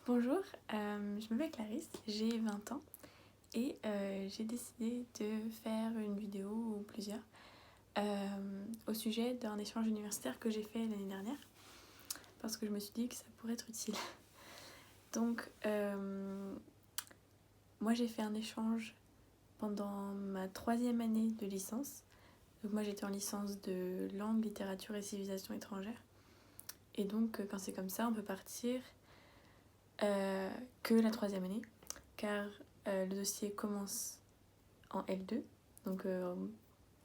Bonjour, je m'appelle Clarisse, j'ai 20 ans et j'ai décidé de faire une vidéo ou plusieurs au sujet d'un échange universitaire que j'ai fait l'année dernière parce que je me suis dit que ça pourrait être utile. Donc moi j'ai fait un échange pendant ma 3e année de licence. Donc moi j'étais en licence de langue, littérature et civilisation étrangère. Et donc quand c'est comme ça on peut partir que la 3e année car le dossier commence en L2, donc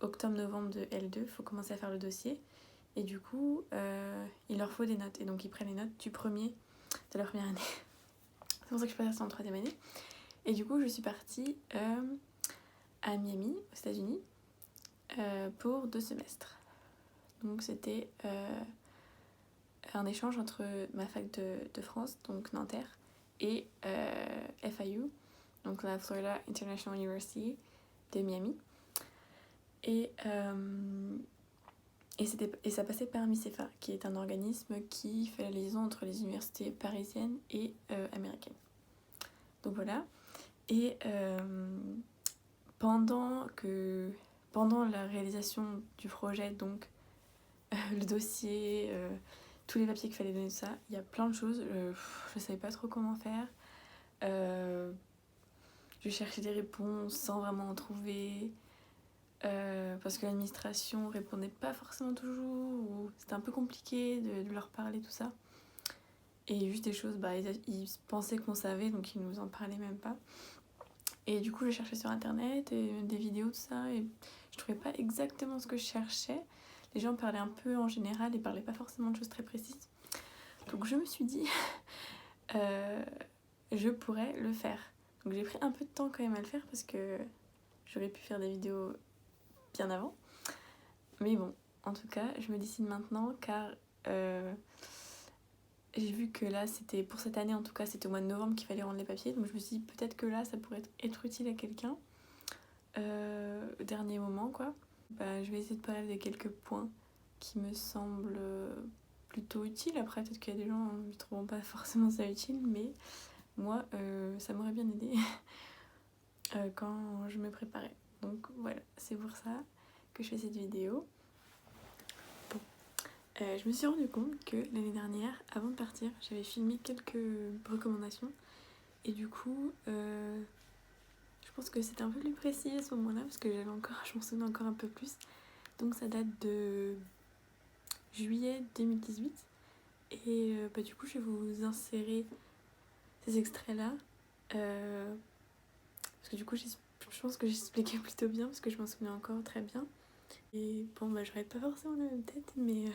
octobre-novembre de L2, il faut commencer à faire le dossier. Et du coup, il leur faut des notes. Et donc, ils prennent les notes du premier de leur première année. C'est pour ça que je suis passée en 3e année. Et du coup, je suis partie à Miami, aux États-Unis, pour 2 semestres. Donc, c'était un échange entre ma fac de France, donc Nanterre, et FIU, donc la Florida International University de Miami. Et ça passait par MICEFA, qui est un organisme qui fait la liaison entre les universités parisiennes et américaines. Donc voilà. Et pendant la réalisation du projet, donc le dossier, tous les papiers qu'il fallait donner, tout ça, il y a plein de choses. Je ne savais pas trop comment faire. Je cherchais des réponses sans vraiment en trouver. Parce que l'administration répondait pas forcément toujours, ou c'était un peu compliqué de leur parler, tout ça. Et juste des choses, ils pensaient qu'on savait, donc ils nous en parlaient même pas. Et du coup, je cherchais sur internet, et des vidéos, tout ça, et je trouvais pas exactement ce que je cherchais. Les gens parlaient un peu en général et parlaient pas forcément de choses très précises. Donc je me suis dit, je pourrais le faire. Donc j'ai pris un peu de temps quand même à le faire, parce que j'aurais pu faire des vidéos bien avant. Mais bon, en tout cas, je me décide maintenant car j'ai vu que là, c'était pour cette année en tout cas, c'était au mois de novembre qu'il fallait rendre les papiers. Donc je me suis dit peut-être que là, ça pourrait être utile à quelqu'un. Au dernier moment, quoi. Je vais essayer de parler de quelques points qui me semblent plutôt utiles. Après, peut-être qu'il y a des gens qui ne trouveront pas forcément ça utile, mais moi, ça m'aurait bien aidé quand je me préparais. Donc voilà, c'est pour ça que je fais cette vidéo. Je me suis rendu compte que l'année dernière, avant de partir, j'avais filmé quelques recommandations. Et du coup, je pense que c'était un peu plus précis à ce moment-là, parce que je m'en souviens encore un peu plus. Donc ça date de juillet 2018. Et du coup, je vais vous insérer ces extraits-là. Parce que du coup, je pense que j'expliquais plutôt bien, parce que je m'en souviens encore très bien. Et bon, j'aurais pas forcément la même tête, mais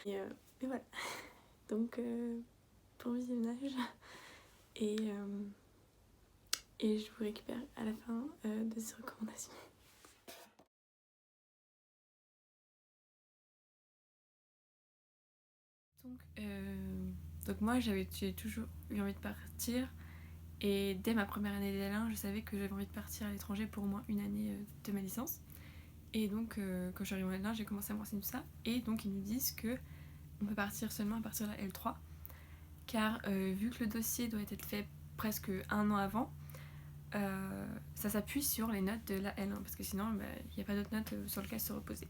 et voilà. Donc, bon visionnage. Et je vous récupère à la fin de ces recommandations. Donc moi, j'ai toujours eu envie de partir. Et dès ma première année d'L1, je savais que j'avais envie de partir à l'étranger pour au moins une année de ma licence. Et donc, quand je suis arrivée en L1, j'ai commencé à me renseigner tout ça. Et donc, ils nous disent qu'on peut partir seulement à partir de la L3. Car vu que le dossier doit être fait presque un an avant, ça s'appuie sur les notes de la L1. Parce que sinon, il n'y a pas d'autres notes sur lesquelles se reposer.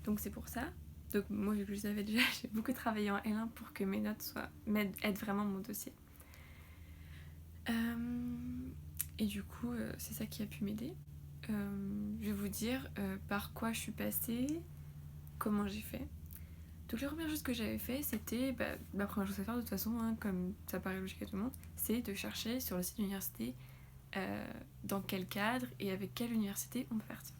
Donc, c'est pour ça. Donc, moi, vu que je savais déjà, j'ai beaucoup travaillé en L1 pour que mes notes aident vraiment mon dossier. Et du coup, c'est ça qui a pu m'aider. Je vais vous dire par quoi je suis passée, comment j'ai fait. Donc la première chose que j'avais fait, c'était, la première chose à faire de toute façon, hein, comme ça paraît logique à tout le monde, c'est de chercher sur le site de l'université dans quel cadre et avec quelle université on peut partir.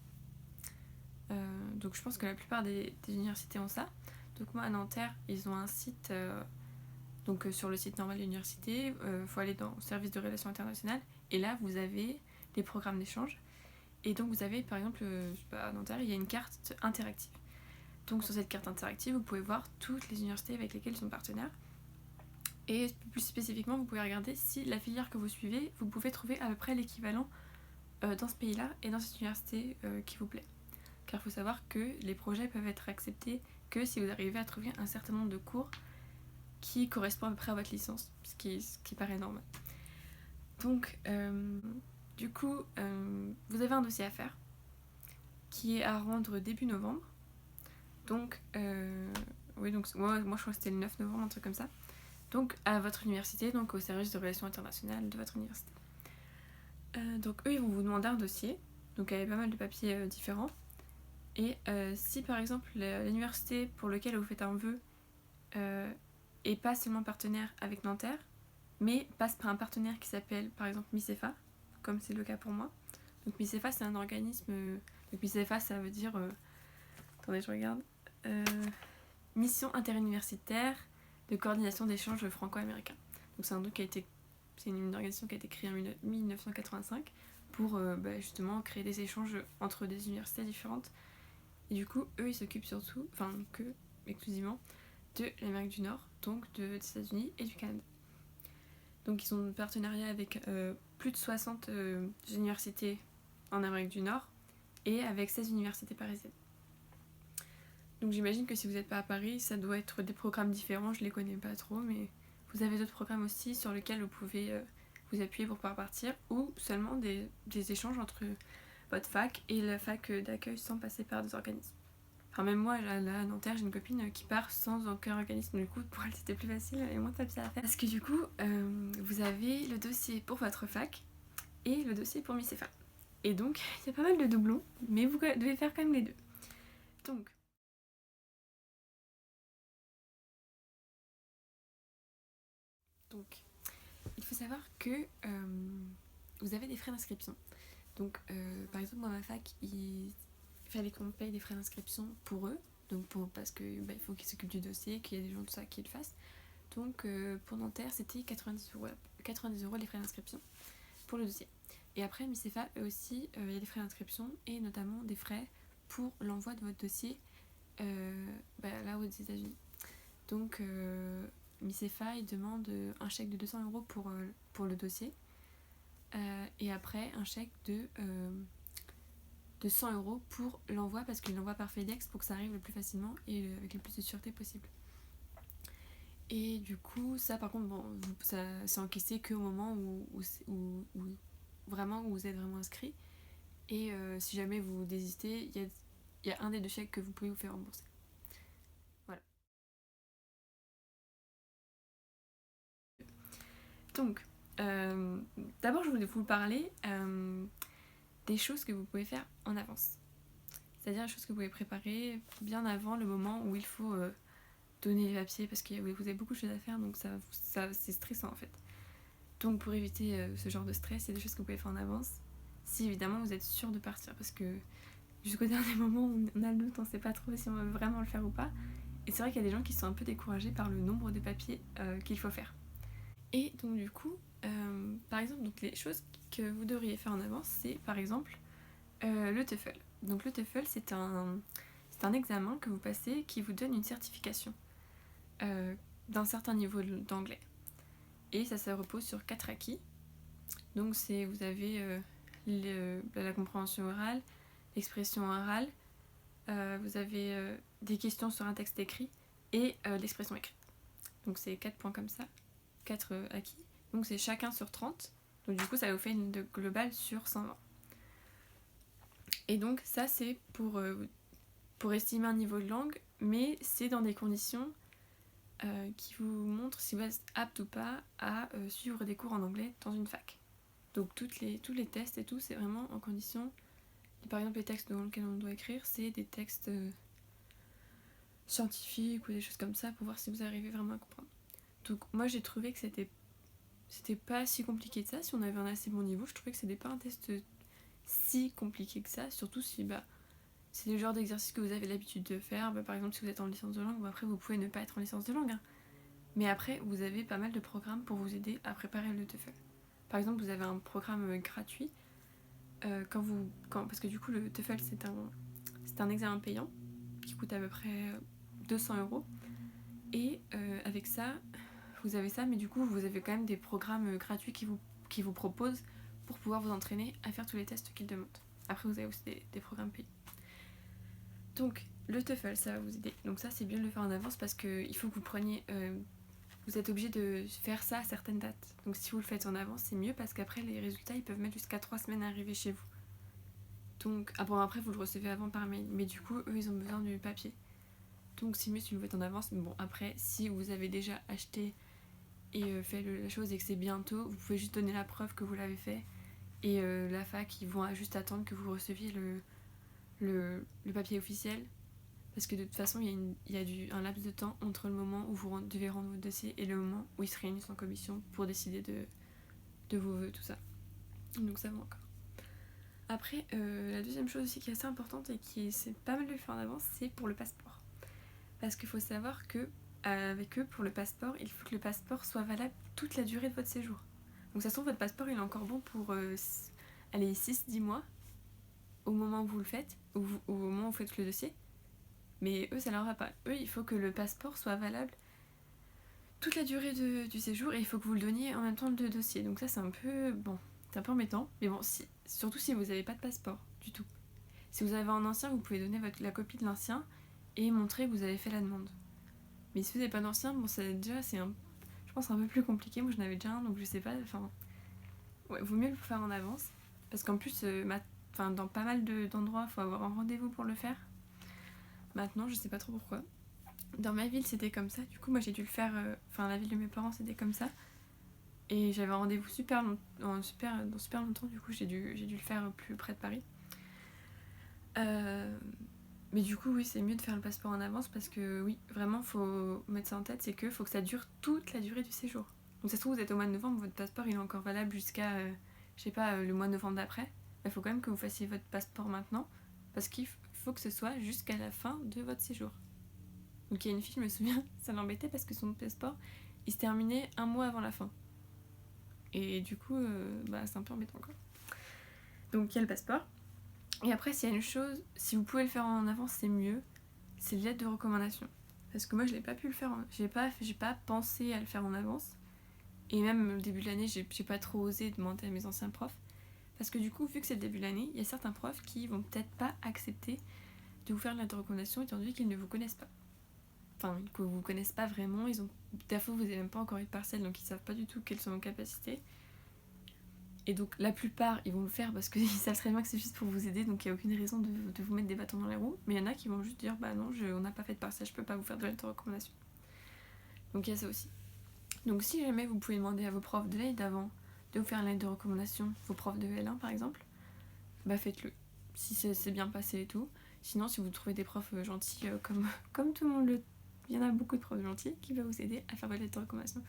Donc je pense que la plupart des universités ont ça. Donc moi à Nanterre, ils ont un site, donc sur le site normal de l'université, faut aller dans le service de relations internationales et là vous avez des programmes d'échange. Et donc vous avez par exemple, à Nanterre, il y a une carte interactive. Donc sur cette carte interactive, vous pouvez voir toutes les universités avec lesquelles ils sont partenaires. Et plus spécifiquement, vous pouvez regarder si la filière que vous suivez, vous pouvez trouver à peu près l'équivalent dans ce pays-là et dans cette université qui vous plaît. Car il faut savoir que les projets peuvent être acceptés que si vous arrivez à trouver un certain nombre de cours qui correspondent à peu près à votre licence, ce qui paraît normal. Donc, du coup, vous avez un dossier à faire qui est à rendre début novembre. Donc, oui, donc moi je crois que c'était le 9 novembre, un truc comme ça. Donc, à votre université, donc au service de relations internationales de votre université. Donc, eux, ils vont vous demander un dossier, donc avec pas mal de papiers différents. Et si par exemple l'université pour laquelle vous faites un vœu est pas seulement partenaire avec Nanterre, mais passe par un partenaire qui s'appelle par exemple MICEFA, comme c'est le cas pour moi. Donc MICEFA c'est un organisme, donc MICEFA ça veut dire, attendez je regarde, Mission interuniversitaire de coordination d'échanges franco-américains. Donc c'est un truc qui a été, c'est une organisation qui a été créée en 1985 pour justement créer des échanges entre des universités différentes. Et du coup, eux, ils s'occupent surtout, enfin que exclusivement, de l'Amérique du Nord, donc des États-Unis et du Canada. Donc ils ont un partenariat avec plus de 60 universités en Amérique du Nord et avec 16 universités parisiennes. Donc j'imagine que si vous n'êtes pas à Paris, ça doit être des programmes différents, je les connais pas trop, mais vous avez d'autres programmes aussi sur lesquels vous pouvez vous appuyer pour pouvoir partir, ou seulement des échanges entre votre fac et la fac d'accueil sans passer par des organismes. Enfin même moi, là à Nanterre, j'ai une copine qui part sans aucun organisme, du coup pour elle c'était plus facile et moins de papier à faire. Parce que du coup, vous avez le dossier pour votre fac et le dossier pour MICEFA. Et donc, il y a pas mal de doublons, mais vous devez faire quand même les deux. Donc il faut savoir que vous avez des frais d'inscription. Donc, par exemple, moi, ma fac, il fallait qu'on paye des frais d'inscription pour eux, donc parce que il faut qu'ils s'occupent du dossier, qu'il y ait des gens tout ça qui le fassent. Donc, pour Nanterre, c'était 90 € les frais d'inscription pour le dossier. Et après, MICEFA, eux aussi, il y a des frais d'inscription et notamment des frais pour l'envoi de votre dossier là aux États-Unis. Donc, MICEFA, il demande un chèque de 200 € pour le dossier. Et après un chèque de 100 € pour l'envoi, parce qu'il l'envoie par FedEx pour que ça arrive le plus facilement et avec le plus de sûreté possible. Et du coup, ça par contre, ça c'est encaissé qu'au moment où vraiment où vous êtes vraiment inscrit. Et si jamais vous désistez, il y a un des deux chèques que vous pouvez vous faire rembourser. Voilà. Donc, d'abord je voulais vous parler des choses que vous pouvez faire en avance. C'est-à-dire les choses que vous pouvez préparer bien avant le moment où il faut donner les papiers, parce que vous avez beaucoup de choses à faire, donc ça c'est stressant en fait. Donc pour éviter ce genre de stress, il y a des choses que vous pouvez faire en avance, si évidemment vous êtes sûr de partir, parce que jusqu'au dernier moment on a le doute, on ne sait pas trop si on veut vraiment le faire ou pas. Et c'est vrai qu'il y a des gens qui sont un peu découragés par le nombre de papiers qu'il faut faire. Et donc du coup, par exemple, donc les choses que vous devriez faire en avance, c'est par exemple le TOEFL. Donc le TOEFL, c'est un examen que vous passez qui vous donne une certification d'un certain niveau d'anglais. Et ça repose sur 4 acquis. Donc vous avez la compréhension orale, l'expression orale, vous avez des questions sur un texte écrit et l'expression écrite. Donc c'est 4 points comme ça, 4 acquis. Donc c'est chacun sur 30. Donc du coup ça vous fait une note globale sur 120. Et donc ça c'est pour estimer un niveau de langue, mais c'est dans des conditions qui vous montrent si vous êtes apte ou pas à suivre des cours en anglais dans une fac. Donc tous les tests et tout, c'est vraiment en condition. Et par exemple les textes dans lesquels on doit écrire, c'est des textes scientifiques ou des choses comme ça pour voir si vous arrivez vraiment à comprendre. Donc moi j'ai trouvé que c'était pas si compliqué que ça. Si on avait un assez bon niveau, je trouvais que c'était pas un test si compliqué que ça, surtout si c'est le genre d'exercice que vous avez l'habitude de faire. Par exemple, si vous êtes en licence de langue, après vous pouvez ne pas être en licence de langue. Hein. Mais après, vous avez pas mal de programmes pour vous aider à préparer le TOEFL. Par exemple, vous avez un programme gratuit parce que du coup, le TOEFL c'est un examen payant qui coûte à peu près 200 €. Et avec ça, vous avez ça, mais du coup vous avez quand même des programmes gratuits qui vous proposent pour pouvoir vous entraîner à faire tous les tests qu'ils demandent. Après vous avez aussi des programmes payants. Donc le TOEFL, ça va vous aider. Donc ça c'est bien de le faire en avance parce qu'il faut que vous preniez... vous êtes obligé de faire ça à certaines dates. Donc si vous le faites en avance, c'est mieux parce qu'après les résultats ils peuvent mettre jusqu'à 3 semaines à arriver chez vous. Donc après vous le recevez avant par mail, mais du coup eux ils ont besoin du papier. Donc c'est mieux si vous le faites en avance. Mais bon, après si vous avez déjà acheté et fait la chose et que c'est bientôt, vous pouvez juste donner la preuve que vous l'avez fait. Et la fac ils vont juste attendre que vous receviez le papier officiel. Parce que de toute façon il y a un laps de temps entre le moment où vous devez rendre votre dossier et le moment où ils se réunissent en commission pour décider de vos vœux, tout ça. Donc ça va encore. Après, la deuxième chose aussi qui est assez importante et qui c'est pas mal de le faire en avance, c'est pour le passeport. Parce qu'il faut savoir que avec eux, pour le passeport, il faut que le passeport soit valable toute la durée de votre séjour. Donc ça se trouve, votre passeport il est encore bon pour 6-10 mois au moment où vous le faites, ou au moment où vous faites le dossier. Mais eux, ça leur va pas. Eux, il faut que le passeport soit valable toute la durée du séjour et il faut que vous le donniez en même temps le dossier. Donc ça, c'est un peu embêtant. Mais bon, surtout si vous n'avez pas de passeport du tout. Si vous avez un ancien, vous pouvez donner la copie de l'ancien et montrer que vous avez fait la demande. Mais si vous n'avez pas d'ancien, bon, c'est je pense un peu plus compliqué. Moi, j'en avais déjà un, donc je sais pas. Ouais, vaut mieux le faire en avance. Parce qu'en plus, dans pas mal d'endroits, il faut avoir un rendez-vous pour le faire. Maintenant, je sais pas trop pourquoi. Dans ma ville, c'était comme ça. Du coup, moi, j'ai dû le faire... la ville de mes parents, c'était comme ça. Et j'avais un rendez-vous dans super longtemps. Du coup, j'ai dû le faire plus près de Paris. Mais du coup, oui, c'est mieux de faire le passeport en avance parce que, oui, vraiment, faut mettre ça en tête. C'est que faut que ça dure toute la durée du séjour. Donc, ça se trouve, vous êtes au mois de novembre, votre passeport, il est encore valable jusqu'à, le mois de novembre d'après. Il faut quand même que vous fassiez votre passeport maintenant parce qu'il faut que ce soit jusqu'à la fin de votre séjour. Donc il y a une fille, je me souviens, ça l'embêtait parce que son passeport, il se terminait 1 mois avant la fin. Et du coup, c'est un peu embêtant quoi. Donc il y a le passeport. Et après, s'il y a une chose, si vous pouvez le faire en avance, c'est mieux, c'est l'aide de recommandation. Parce que moi, je l'ai pas pu le faire, j'ai pas pensé à le faire en avance. Et même au début de l'année, j'ai pas trop osé demander à mes anciens profs. Parce que du coup, vu que c'est le début de l'année, il y a certains profs qui vont peut-être pas accepter de vous faire l'aide de recommandation étant donné qu'ils ne vous connaissent pas. Enfin, que vous connaissez pas vraiment, des fois vous n'avez même pas encore eu de partiel, donc ils savent pas du tout quelles sont vos capacités. Et donc la plupart ils vont le faire parce qu'ils savent très bien que c'est juste pour vous aider, donc il n'y a aucune raison de vous mettre des bâtons dans les roues. Mais il y en a qui vont juste dire bah non, on n'a pas fait de partiel, je peux pas vous faire de lettre de recommandation. Donc il y a ça aussi. Donc si jamais vous pouvez demander à vos profs de l'aide avant de vous faire une lettre de recommandation, vos profs de L1 par exemple, bah faites-le. Si c'est bien passé et tout. Sinon si vous trouvez des profs gentils comme tout le monde le... Il y en a beaucoup de profs gentils qui vont vous aider à faire votre lettre de recommandation.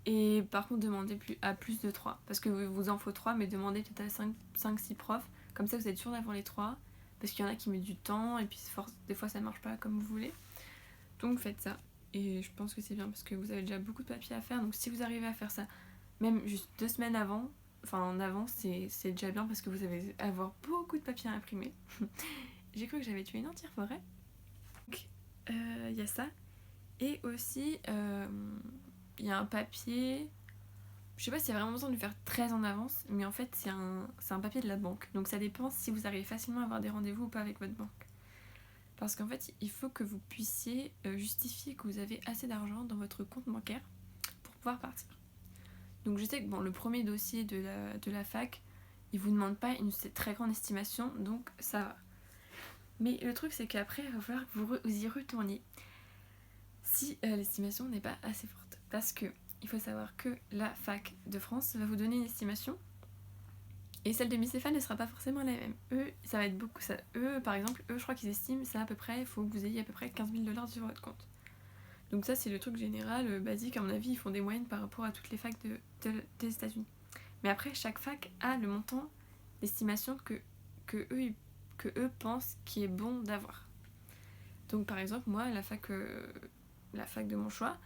Et par contre, demandez à plus de 3. Parce que vous en faut 3, mais demandez peut-être à 5-6 profs. Comme ça, vous êtes sûr d'avoir les 3. Parce qu'il y en a qui mettent du temps, et puis des fois, ça marche pas comme vous voulez. Donc faites ça. Et je pense que c'est bien parce que vous avez déjà beaucoup de papiers à faire. Donc si vous arrivez à faire ça, même juste 2 semaines avant, en avance, c'est déjà bien parce que vous allez avoir beaucoup de papiers à imprimer. J'ai cru que j'avais tué une entière forêt. Donc, y a ça. Et aussi, il y a un papier... Je sais pas si y a vraiment besoin de le faire très en avance, mais en fait, c'est un papier de la banque. Donc ça dépend si vous arrivez facilement à avoir des rendez-vous ou pas avec votre banque. Parce qu'en fait, il faut que vous puissiez justifier que vous avez assez d'argent dans votre compte bancaire pour pouvoir partir. Donc je sais que le premier dossier de la fac, il vous demande pas une très grande estimation, donc ça va. Mais le truc, c'est qu'après, il va falloir que vous y retourniez si l'estimation n'est pas assez forte. Parce que il faut savoir que la fac de France va vous donner une estimation et celle de Bicéphale ne sera pas forcément la même. Eux, ça va être beaucoup. Eux, par exemple, je crois qu'ils estiment ça à peu près, il faut que vous ayez à peu près 15 000 $ sur votre compte. Donc ça, c'est le truc général, basique. À mon avis, ils font des moyennes par rapport à toutes les facs des États-Unis. Mais après, chaque fac a le montant d'estimation que eux pensent qui est bon d'avoir. Donc par exemple, moi, la fac de mon choix,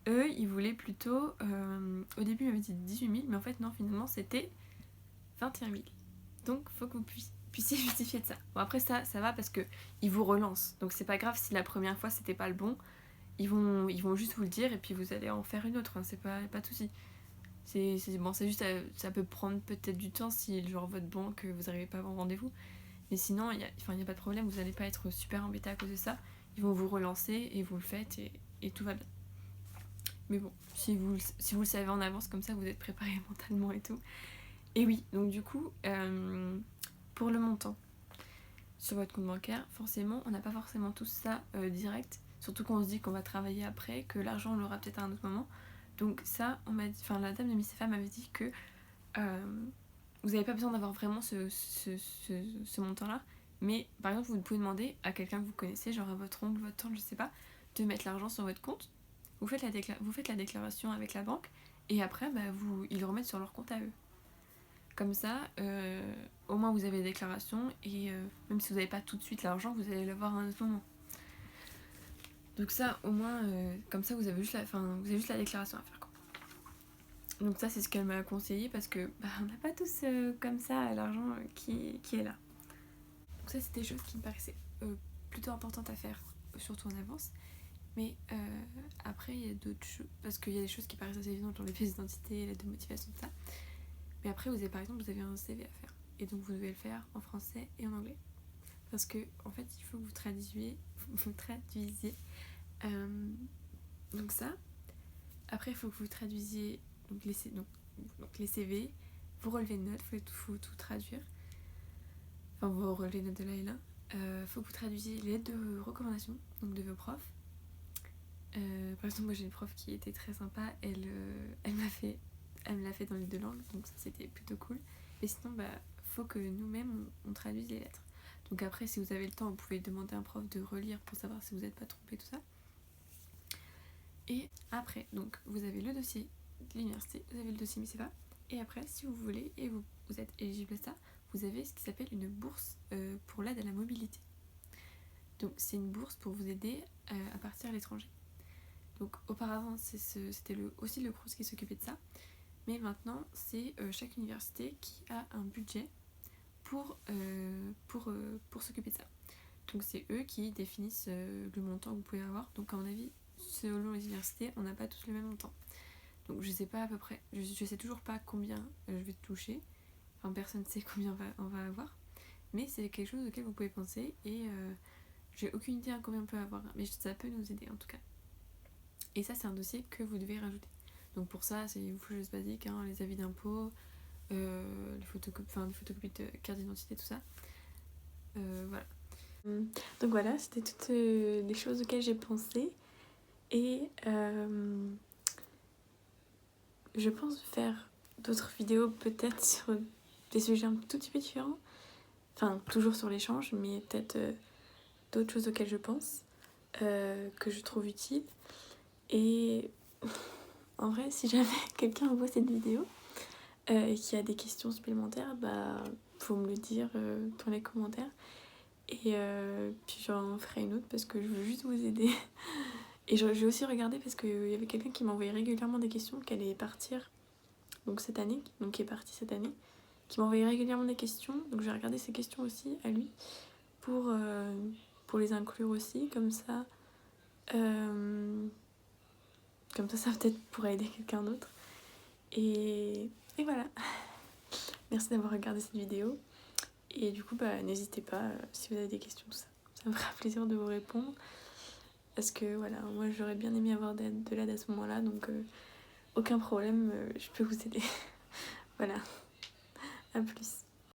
eux, ils voulaient plutôt... au début, ils m'avaient dit 18 000, mais en fait, non, finalement, c'était 21 000. Donc, faut que vous puissiez justifier de ça. Bon, après, ça va parce qu'ils vous relancent. Donc, c'est pas grave si la première fois, c'était pas le bon. ils vont juste vous le dire et puis vous allez en faire une autre, hein, c'est pas de souci. Bon, c'est juste, ça peut prendre peut-être du temps si genre votre banque, vous n'arrivez pas à avoir rendez-vous. Mais sinon, il y a pas de problème, vous n'allez pas être super embêté à cause de ça. Ils vont vous relancer et vous le faites et tout va bien. Mais bon, si vous le savez en avance, comme ça vous êtes préparé mentalement et tout. Et oui, donc du coup, pour le montant sur votre compte bancaire, forcément, on n'a pas forcément tout ça direct. Surtout quand on se dit qu'on va travailler après, que l'argent on l'aura peut-être à un autre moment. Donc ça, la dame de Micefa m'avait dit que vous n'avez pas besoin d'avoir vraiment ce montant-là. Mais par exemple, vous pouvez demander à quelqu'un que vous connaissez, genre à votre oncle, votre tante, je sais pas, de mettre l'argent sur votre compte. Vous faites la déclaration avec la banque et après, ils le remettent sur leur compte à eux. Comme ça, au moins vous avez la déclaration et même si vous n'avez pas tout de suite l'argent, vous allez l'avoir à un autre moment. Donc ça, au moins, comme ça, vous avez juste la déclaration à faire, quoi. Donc ça, c'est ce qu'elle m'a conseillé parce que on n'a pas tous comme ça l'argent qui est là. Donc ça, c'était des choses qui me paraissaient plutôt importantes à faire, surtout en avance. Mais après, il y a d'autres choses, parce qu'il y a des choses qui paraissent assez évidentes, genre les pièces d'identité, l'aide de motivation, tout ça. Mais après, vous avez un CV à faire. Et donc, vous devez le faire en français et en anglais. Parce que, en fait, il faut que vous traduisiez. Donc ça. Après, il faut que vous traduisiez donc les CV, vos relevés de notes, il faut tout traduire. Enfin, vos relevés de notes de là et là. Il faut que vous traduisiez les lettres de recommandation, donc de vos profs. Par exemple, moi j'ai une prof qui était très sympa, elle me l'a fait dans les deux langues, donc ça c'était plutôt cool. Mais sinon, faut que nous-mêmes on traduise les lettres. Donc après, si vous avez le temps, vous pouvez demander à un prof de relire pour savoir si vous n'êtes pas trompé, tout ça. Et après, donc vous avez le dossier de l'université, vous avez le dossier Micefa, et après, si vous voulez, et vous êtes éligible à ça, vous avez ce qui s'appelle une bourse pour l'aide à la mobilité. Donc c'est une bourse pour vous aider à partir à l'étranger. Donc auparavant, c'était aussi le Crous qui s'occupait de ça. Mais maintenant, c'est chaque université qui a un budget pour s'occuper de ça. Donc c'est eux qui définissent le montant que vous pouvez avoir. Donc à mon avis, selon les universités, on n'a pas tous le même montant. Donc je sais pas à peu près, je sais toujours pas combien je vais toucher. Enfin, personne ne sait combien on va avoir. Mais c'est quelque chose auquel vous pouvez penser et j'ai aucune idée à combien on peut avoir. Mais ça peut nous aider en tout cas. Et ça, c'est un dossier que vous devez rajouter. Donc pour ça, c'est une chose basique, hein, les avis d'impôt, les photocopies de carte d'identité, tout ça. Voilà. Donc voilà, c'était toutes les choses auxquelles j'ai pensé. Et je pense faire d'autres vidéos peut-être sur des sujets un tout petit peu différents. Enfin, toujours sur l'échange, mais peut-être d'autres choses auxquelles je pense, que je trouve utiles. Et en vrai, si jamais quelqu'un voit cette vidéo et qui a des questions supplémentaires, faut me le dire dans les commentaires. Et puis j'en ferai une autre parce que je veux juste vous aider. Et j'ai aussi regardé parce qu'il y avait quelqu'un qui m'envoyait régulièrement des questions, qui allait partir donc cette année, donc qui est parti cette année, qui m'envoyait régulièrement des questions. Donc j'ai regardé ces questions aussi à lui pour les inclure aussi, comme ça ça peut-être pourrait aider quelqu'un d'autre. Et voilà. Merci d'avoir regardé cette vidéo. Et du coup, n'hésitez pas si vous avez des questions, tout ça. Ça me fera plaisir de vous répondre. Parce que voilà, moi j'aurais bien aimé avoir de l'aide à ce moment-là. Donc aucun problème, je peux vous aider. Voilà. À plus.